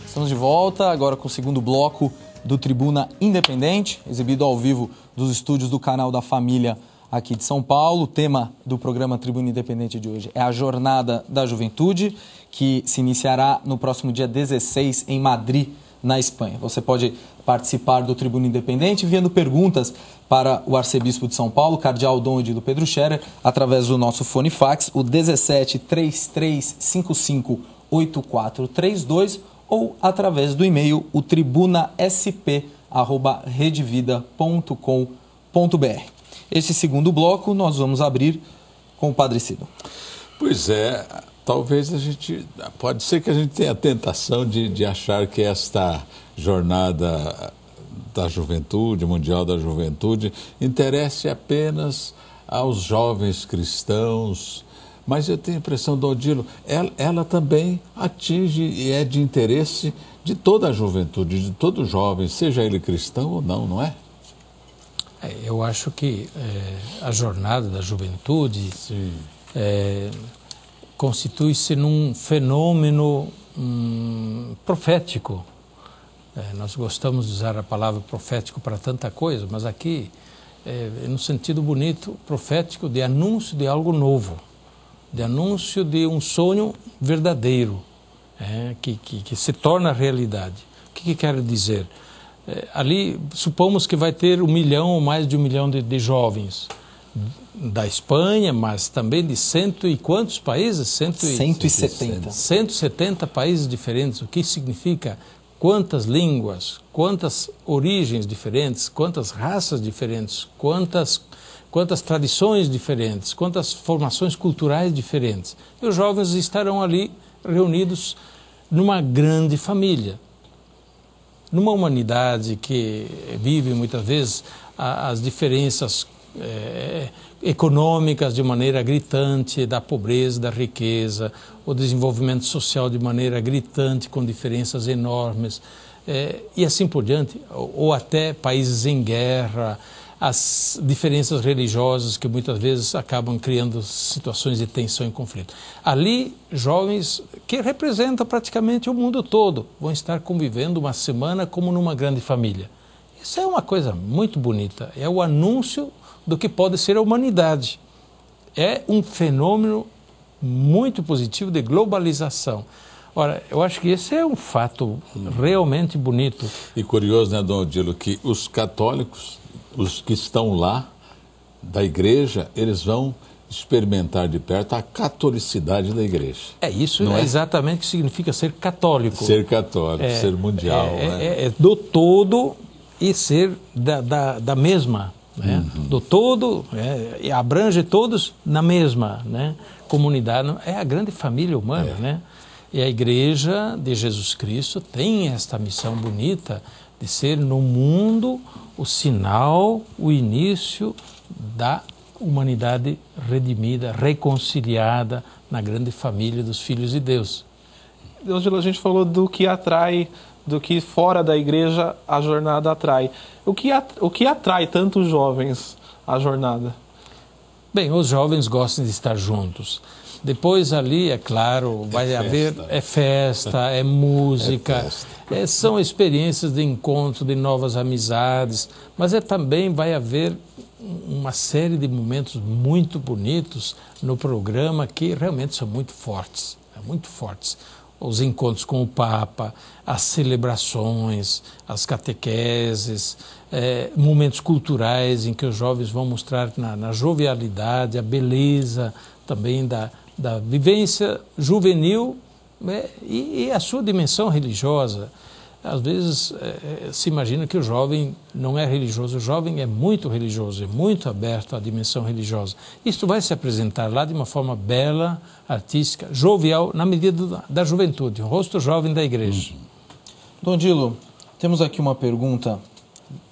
Estamos de volta, agora com o segundo bloco do Tribuna Independente, exibido ao vivo dos estúdios do canal da Família aqui de São Paulo. O tema do programa Tribuna Independente de hoje é a Jornada da Juventude, que se iniciará no próximo dia 16 em Madrid, na Espanha. Você pode participar do Tribuna Independente enviando perguntas para o arcebispo de São Paulo, cardeal Dom Odilo Pedro Scherer, através do nosso fone fax, o 17 3355 8432, ou através do e-mail, o tribunasp@redevida.com.br. Esse segundo bloco nós vamos abrir com o Padre Cido. Pois é, talvez pode ser que a gente tenha a tentação de achar que esta jornada da juventude, mundial da juventude, interesse apenas aos jovens cristãos. Mas eu tenho a impressão, Dom Odilo, ela também atinge e é de interesse de toda a juventude, de todo jovem, seja ele cristão ou não, não é? Eu acho que a jornada da juventude constitui-se num fenômeno profético. Nós gostamos de usar a palavra profético para tanta coisa, mas aqui é no sentido bonito, profético, de anúncio de algo novo, de anúncio de um sonho verdadeiro, que se torna realidade. O que quero dizer? Ali, supomos que vai ter 1 milhão ou mais de 1 milhão de jovens da Espanha, mas também de cento e quantos países? 170. 170 países diferentes. O que significa? Quantas línguas, quantas origens diferentes, quantas raças diferentes, quantas tradições diferentes, quantas formações culturais diferentes. E os jovens estarão ali reunidos numa grande família. Numa humanidade que vive muitas vezes as diferenças econômicas de maneira gritante, da pobreza, da riqueza, o desenvolvimento social de maneira gritante, com diferenças enormes, e assim por diante, ou até países em guerra, as diferenças religiosas que muitas vezes acabam criando situações de tensão e conflito. Ali, jovens que representam praticamente o mundo todo vão estar convivendo uma semana como numa grande família. Isso é uma coisa muito bonita, é o anúncio do que pode ser a humanidade. É um fenômeno muito positivo de globalização. Ora, eu acho que esse é um fato realmente bonito. E curioso, né, Dom Odilo, que os católicos, os que estão lá, da igreja, eles vão experimentar de perto a catolicidade da igreja. Isso é exatamente o que significa ser católico. Ser católico, ser mundial. É do todo e ser da mesma, né? Do todo, e abrange todos na mesma, né, comunidade. É a grande família humana, né? E a igreja de Jesus Cristo tem esta missão bonita de ser no mundo o sinal, o início da humanidade redimida, reconciliada na grande família dos filhos de Deus. A gente falou do que atrai, do que fora da igreja a jornada atrai. O que atrai tanto os jovens à jornada? Bem, os jovens gostam de estar juntos. Depois ali, é claro, vai haver festa, é música, são experiências de encontro, de novas amizades, mas também vai haver uma série de momentos muito bonitos no programa que realmente são muito fortes, muito fortes. Os encontros com o Papa, as celebrações, as catequeses, momentos culturais em que os jovens vão mostrar na jovialidade, a beleza também da vivência juvenil, e a sua dimensão religiosa. Às vezes se imagina que o jovem não é religioso, o jovem é muito religioso, é muito aberto à dimensão religiosa. Isso vai se apresentar lá de uma forma bela, artística, jovial, na medida da juventude, o rosto jovem da igreja. Dom Odilo, temos aqui uma pergunta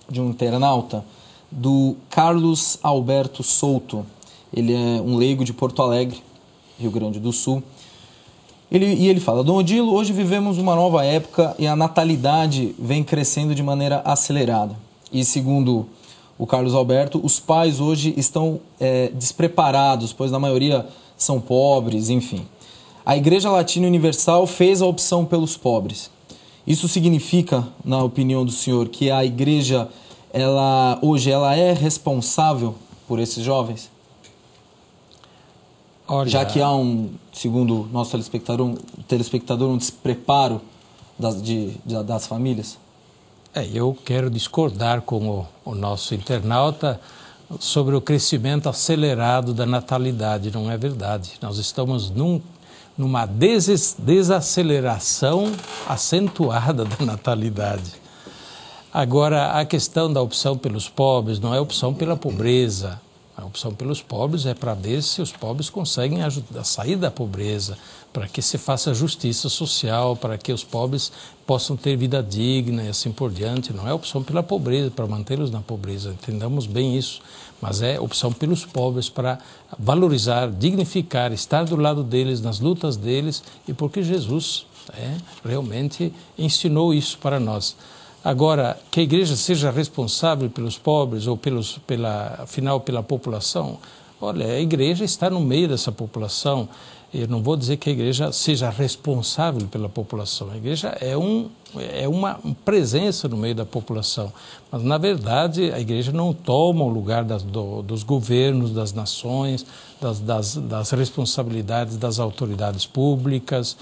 de um internauta, do Carlos Alberto Souto. Ele é um leigo de Porto Alegre, Rio Grande do Sul. Ele fala: Dom Odilo, hoje vivemos uma nova época e a natalidade vem crescendo de maneira acelerada. E segundo o Carlos Alberto, os pais hoje estão despreparados, pois na maioria são pobres, enfim. A Igreja Latina Universal fez a opção pelos pobres. Isso significa, na opinião do senhor, que a igreja, hoje, ela é responsável por esses jovens? Olha, já que há segundo nosso telespectador, um despreparo das famílias? Eu quero discordar com o nosso internauta sobre o crescimento acelerado da natalidade. Não é verdade. Nós estamos numa desaceleração acentuada da natalidade. Agora, a questão da opção pelos pobres não é opção pela pobreza. A opção pelos pobres é para ver se os pobres conseguem a sair da pobreza, para que se faça justiça social, para que os pobres possam ter vida digna e assim por diante. Não é opção pela pobreza, para mantê-los na pobreza, entendamos bem isso. Mas é opção pelos pobres para valorizar, dignificar, estar do lado deles, nas lutas deles, e porque Jesus realmente ensinou isso para nós. Agora, que a igreja seja responsável pelos pobres ou afinal pela população, olha, a igreja está no meio dessa população. Eu não vou dizer que a igreja seja responsável pela população. A igreja é uma presença no meio da população. Mas, na verdade, a igreja não toma o lugar dos governos, das nações, das responsabilidades das autoridades públicas.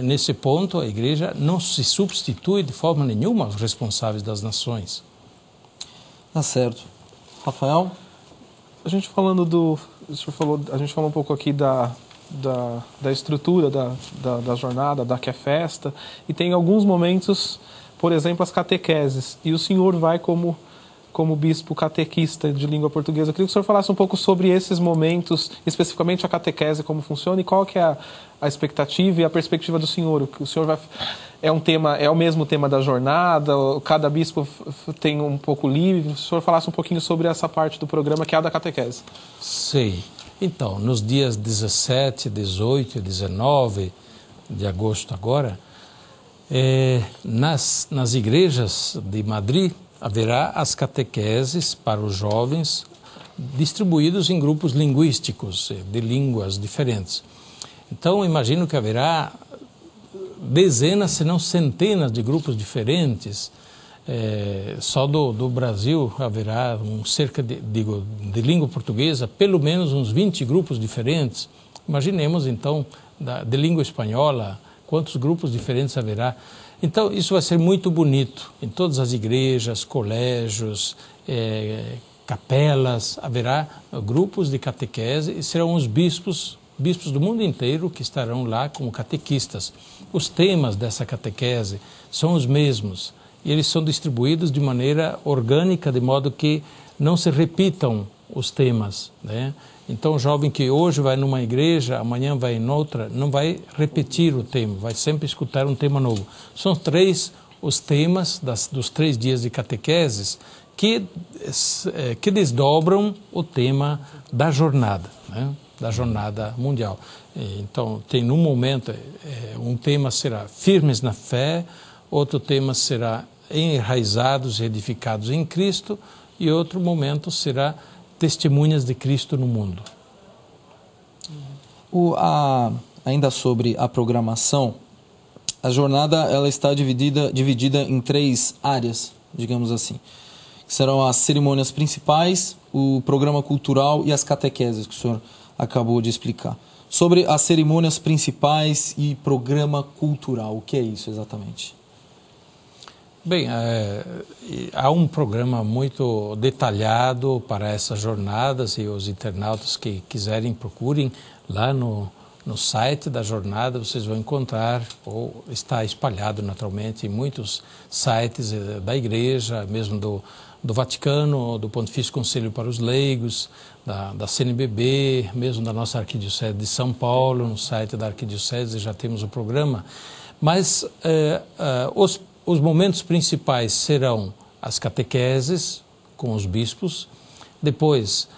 Nesse ponto, a igreja não se substitui de forma nenhuma aos responsáveis das nações. Tá certo. Rafael? A gente falou um pouco aqui da estrutura da jornada, da que é festa, e tem alguns momentos, por exemplo, as catequeses, e o senhor vai como bispo catequista de língua portuguesa. Eu queria que o senhor falasse um pouco sobre esses momentos, especificamente a catequese, como funciona, e qual que é a expectativa e a perspectiva do senhor. O senhor é o mesmo tema da jornada, cada bispo tem um pouco livre. Se o senhor falasse um pouquinho sobre essa parte do programa, que é a da catequese. Sei. Então, nos dias 17, 18 e 19 de agosto agora, nas igrejas de Madrid, haverá as catequeses para os jovens distribuídos em grupos linguísticos, de línguas diferentes. Então, imagino que haverá dezenas, se não centenas de grupos diferentes. Só do Brasil haverá cerca de língua portuguesa, pelo menos uns 20 grupos diferentes. Imaginemos, então, de língua espanhola, quantos grupos diferentes haverá. Então, isso vai ser muito bonito. Em todas as igrejas, colégios, capelas, haverá grupos de catequese e serão os bispos do mundo inteiro que estarão lá como catequistas. Os temas dessa catequese são os mesmos e eles são distribuídos de maneira orgânica, de modo que não se repitam os temas, né? Então, o jovem que hoje vai numa igreja, amanhã vai em outra, não vai repetir o tema, vai sempre escutar um tema novo. São 3 os temas dos 3 dias de catequeses que desdobram o tema da jornada, né? Da jornada mundial. Então, tem num momento, um tema será firmes na fé, outro tema será enraizados e edificados em Cristo, e outro momento será testemunhas de Cristo no mundo. Ainda sobre a programação, a jornada ela está dividida em 3 áreas, digamos assim, que serão as cerimônias principais, o programa cultural e as catequeses, que o senhor acabou de explicar. Sobre as cerimônias principais e programa cultural, o que é isso exatamente? Bem, há um programa muito detalhado para essas jornadas, e os internautas que quiserem procurem lá no site da jornada, vocês vão encontrar, ou está espalhado naturalmente em muitos sites da igreja, mesmo do Vaticano, do Pontifício Conselho para os Leigos, da CNBB, mesmo da nossa Arquidiocese de São Paulo, no site da Arquidiocese já temos o programa. Mas os momentos principais serão as catequeses com os bispos, depois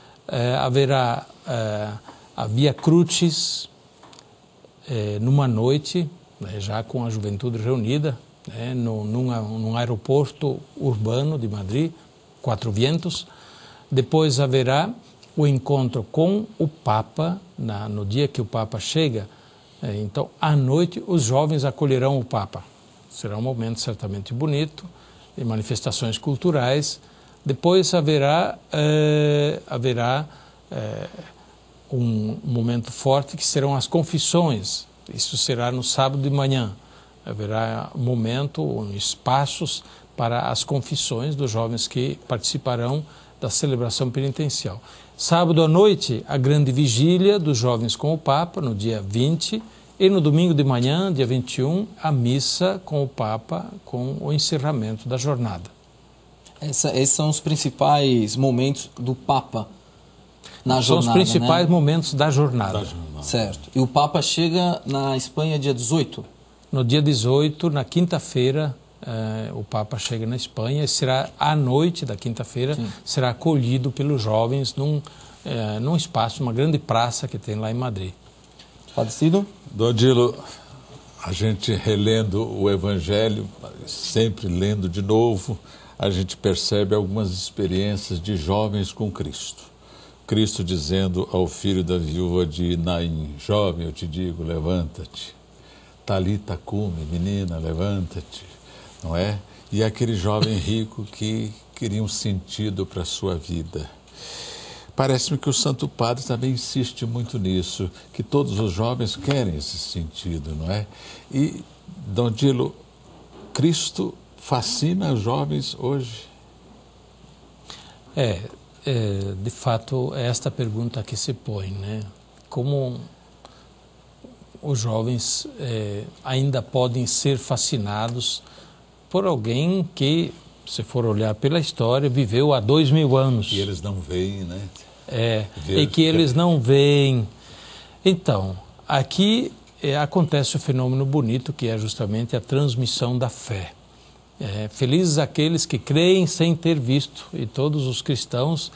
haverá a Via Crucis numa noite, já com a juventude reunida, num aeroporto urbano de Madrid, 4 Vientos. Depois haverá o encontro com o Papa, no dia que o Papa chega. Então, à noite, os jovens acolherão o Papa. Será um momento certamente bonito, de manifestações culturais. Depois haverá um momento forte que serão as confissões. Isso será no sábado de manhã. Haverá um momento, espaços para as confissões dos jovens que participarão da celebração penitencial. Sábado à noite, a grande vigília dos jovens com o Papa, no dia 20, e no domingo de manhã, dia 21, a missa com o Papa, com o encerramento da jornada. Esses são os principais momentos do Papa na jornada, são os principais, né? Momentos da jornada. Certo. E o Papa chega na Espanha dia 18? No dia 18, na quinta-feira, o Papa chega na Espanha e será à noite da quinta-feira, será acolhido pelos jovens num espaço, uma grande praça que tem lá em Madrid. Padecido? Dom Dilo, a gente relendo o Evangelho, sempre lendo de novo, a gente percebe algumas experiências de jovens com Cristo. Cristo dizendo ao filho da viúva de Naim: jovem, eu te digo, levanta-te. Talita cumi, menina, levanta-te. Não é? E aquele jovem rico que queria um sentido para a sua vida. Parece-me que o Santo Padre também insiste muito nisso, que todos os jovens querem esse sentido, não é? E, Dom Dilo, Cristo fascina os jovens hoje? De fato, é esta pergunta que se põe, né? Como os jovens ainda podem ser fascinados por alguém que, se for olhar pela história, viveu há 2000 anos. E eles não veem, né? E que eles não veem. Então, aqui acontece o fenômeno bonito, que é justamente a transmissão da fé. Felizes aqueles que creem sem ter visto, e todos os cristãos,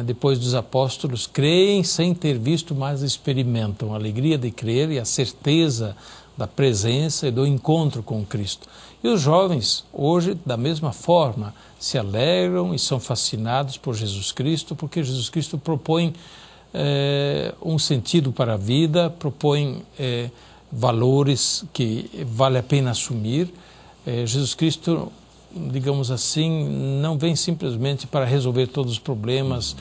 depois dos apóstolos, creem sem ter visto, mas experimentam a alegria de crer e a certeza da presença e do encontro com Cristo. E os jovens, hoje, da mesma forma, se alegram e são fascinados por Jesus Cristo, porque Jesus Cristo propõe um sentido para a vida, propõe valores que vale a pena assumir. Jesus Cristo, digamos assim, não vem simplesmente para resolver todos os problemas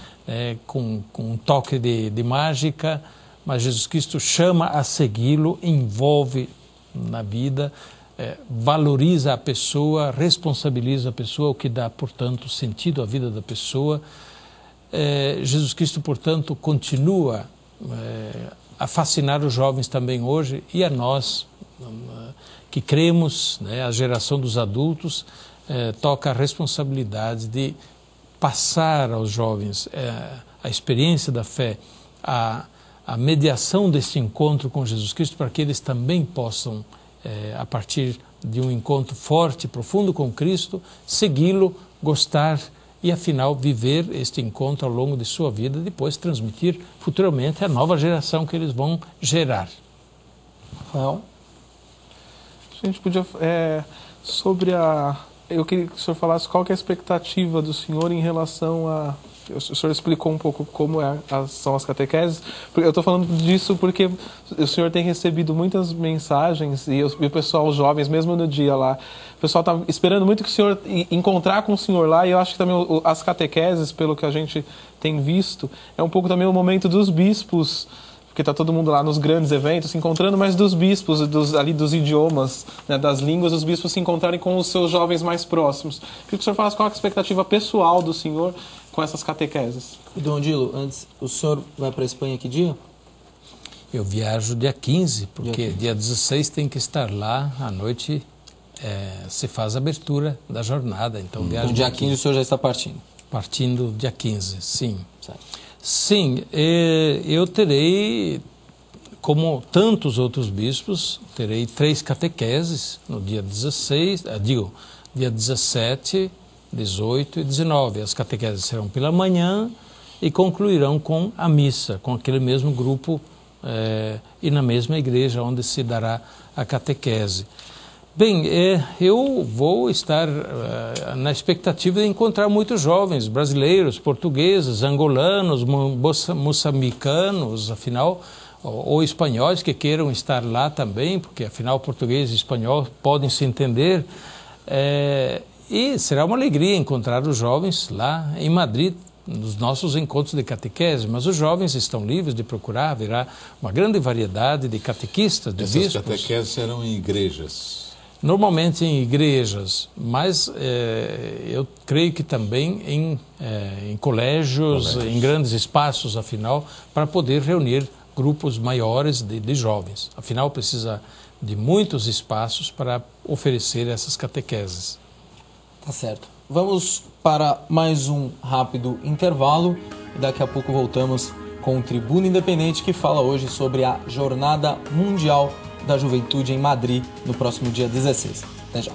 com um toque de mágica, mas Jesus Cristo chama a segui-lo, envolve na vida, valoriza a pessoa, responsabiliza a pessoa, o que dá, portanto, sentido à vida da pessoa. Jesus Cristo, portanto, continua a fascinar os jovens também hoje, e a nós, que cremos, a geração dos adultos, toca a responsabilidade de passar aos jovens a experiência da fé, a mediação desse encontro com Jesus Cristo, para que eles também possam, a partir de um encontro forte, profundo com Cristo, segui-lo, gostar e, afinal, viver este encontro ao longo de sua vida, depois transmitir futuramente à nova geração que eles vão gerar. Rafael? A gente podia, eu queria que o senhor falasse qual que é a expectativa do senhor em relação a... O senhor explicou um pouco como são as catequeses. Eu estou falando disso porque o senhor tem recebido muitas mensagens e o pessoal, os jovens, mesmo no dia lá, o pessoal está esperando muito que o senhor encontrar com o senhor lá, e eu acho que também as catequeses, pelo que a gente tem visto, é um pouco também o momento dos bispos, porque está todo mundo lá nos grandes eventos se encontrando, mas dos bispos, dos idiomas, das línguas, os bispos se encontrarem com os seus jovens mais próximos. Queria que o senhor falasse qual é a expectativa pessoal do senhor com essas catequeses. E, Dom Dilo, antes, o senhor vai para a Espanha que dia? Eu viajo dia 15, porque dia 16 tem que estar lá, à noite se faz a abertura da jornada. Então, viajo dia 15 o senhor já está partindo? Partindo dia 15, sim. Certo. Sim, eu terei, como tantos outros bispos, terei 3 catequeses no dia 16, dia 17, 18 e 19. As catequeses serão pela manhã e concluirão com a missa, com aquele mesmo grupo e na mesma igreja onde se dará a catequese. Bem, eu vou estar na expectativa de encontrar muitos jovens brasileiros, portugueses, angolanos, moçambicanos, afinal, ou espanhóis que queiram estar lá também, porque afinal português e espanhol podem se entender. E será uma alegria encontrar os jovens lá em Madrid, nos nossos encontros de catequese, mas os jovens estão livres de procurar, haverá uma grande variedade de catequistas, de bispos. Essas catequeses serão em igrejas? Normalmente em igrejas, mas eu creio que também em colégios, em grandes espaços, afinal, para poder reunir grupos maiores de jovens. Afinal, precisa de muitos espaços para oferecer essas catequeses. Tá certo. Vamos para mais um rápido intervalo e daqui a pouco voltamos com o Tribuna Independente, que fala hoje sobre a Jornada Mundial da Juventude em Madrid, no próximo dia 16. Até já.